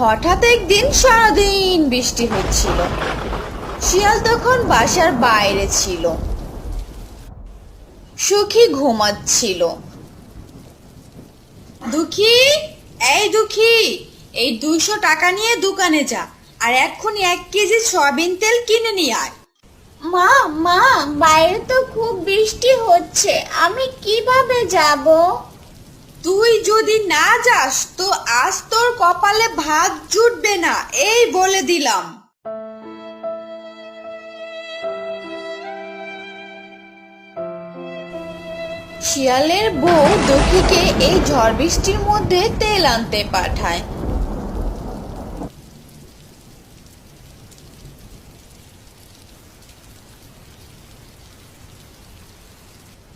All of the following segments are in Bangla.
হঠাৎ একদিন সারাদিন বৃষ্টি হচ্ছিল। শিয়াল তখন বাসার বাইরে ছিল। সুখী ঘুমাচ্ছিল। দুঃখী, এই দুঃখী, এই 200 টাকা নিয়ে দোকানে যা আর এক্ষুনি 1 কেজি সয়াবিন তেল কিনে নিয়ে আয়। মা মা, বাইরে তো খুব বৃষ্টি হচ্ছে, আমি কিভাবে যাব? তুই যদি না যাস তো আজ তোর কপালে ভাত জুটবে না, এই বলে দিলাম। শিয়ালের বউ দুঃখীকে এই ঝড় বৃষ্টির মধ্যে তেল আনতে পাঠায়।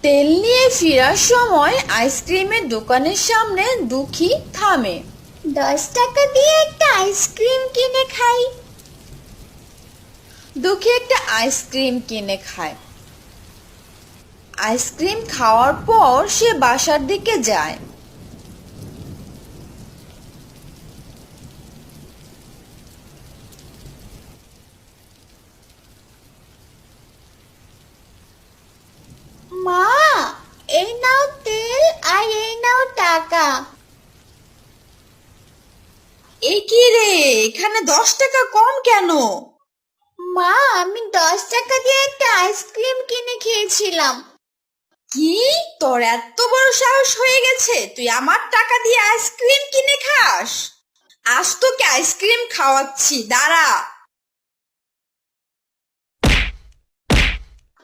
তেল নিয়ে ফেরার সময় আইসক্রিমের দোকানের সামনে দুঃখী থামে। 10 টাকা দিয়ে একটা আইসক্রিম কিনে খাই। দুঃখী একটা আইসক্রিম কিনে খায়। আইসক্রিম খাওয়ার পর সে বাসার দিকে যায়। মা, এই নাও তেল আর এই নাও টাকা। এ কি রে, এখানে 10 টাকা কম কেন? মা, আমি 10 টাকা দিয়ে একটা আইসক্রিম কিনে খেয়েছিলাম। কি, তোর এত বড় সাহস হয়ে গেছে তুই আমার টাকা দিয়ে আইসক্রিম কিনে খাস? আজ তোকে আইসক্রিম খাওয়াচ্ছি, দাঁড়া।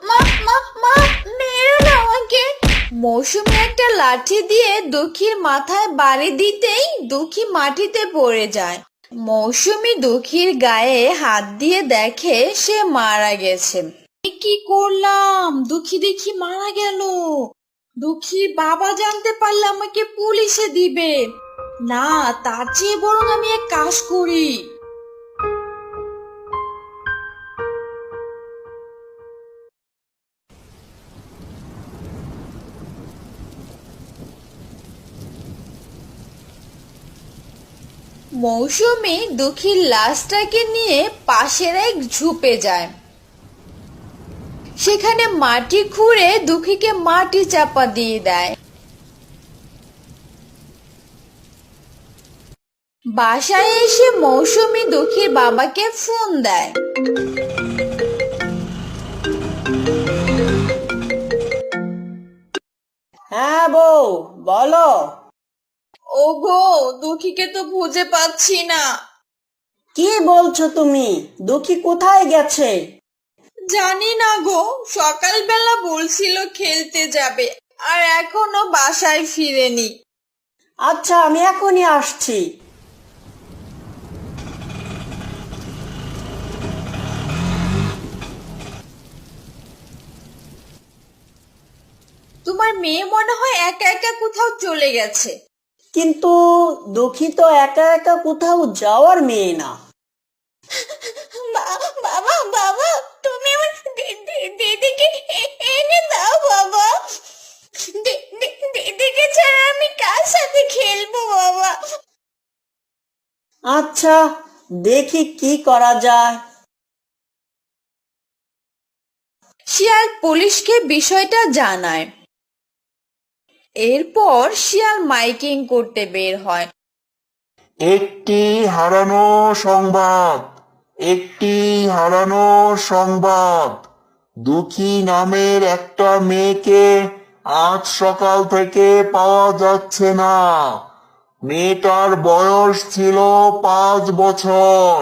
মা মা মা, মেরো না আমাকে। মৌসুমী একটা লাঠি দিয়ে দুঃখীর মাথায় বাড়ি দিতেই দুঃখী মাটিতে পড়ে যায়। মৌসুমী দুঃখীর গায়ে হাত দিয়ে দেখে সে মারা গেছে। এ কি করলাম, দুঃখী দেখি মারা গেল। দুঃখীর বাবা জানতে পারলে আমাকে পুলিশে দিবে। না, তার চেয়ে বরং আমি এক কাজ করি। মৌসুমী দুঃখীর লাশটাকে নিয়ে পাশের এক ঝুপে যায়। সেখানে মাটি খুঁড়ে দুঃখীকে মাটি চাপা দিয়ে দেয়। বাসায় এসে মৌসুমী দুঃখীর বাবাকে ফোন দেয়। হ্যাঁ বউ, বলো। ওগো, দুঃখীকে তো খুঁজে পাচ্ছি না। কি বলছো তুমি? দুঃখী কোথায় গেছে? জানি না গো, সকালবেলা বলছিল খেলতে যাবে আর এখনো বাসায় ফিরেনি। আচ্ছা, আমি এখনই আসছি। তোমার মেয়ে মনে হয় একা একা কোথাও চলে গেছে। কিন্তু দুঃখী তো একা একা কোথাও যাওয়ার মেয়ে না। বাবা বাবা, তুমি আমার দিদিকে এনে দাও বাবা। দিদিকে ছাড়া আমি কার সাথে খেলবো বাবা? আচ্ছা, দেখি কি করা যায়। শিয়াল পুলিশকে বিষয়টা জানায়। এরপর শিয়াল মাইকিং করতে বের হয়। একটি হারানো সংবাদ, একটি হারানো সংবাদ। দুঃখী নামের একটা মেয়েকে আজ সকাল থেকে পাওয়া যাচ্ছে না। মেয়েটার বয়স ছিল 5 বছর।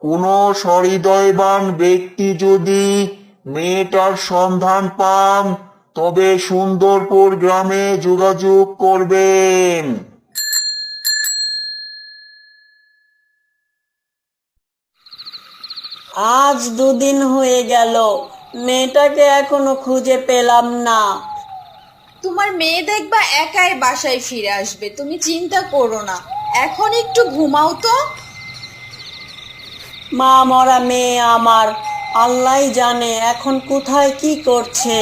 কোনো সহৃদয়বান ব্যক্তি যদি মেয়েটার সন্ধান পান তবে সুন্দরপুর গ্রামে যোগাযোগ করবেন। আজ 2 দিন হয়ে গেল, মেয়েটাকে এখনো খুঁজে পেলাম না। তোমার মেয়ে দেখবা একাই বাসায় ফিরে আসবে, তুমি চিন্তা করো না। এখন একটু ঘুমাও তো। মা মরা মেয়ে আমার, আল্লাহই জানে এখন কোথায় কি করছে।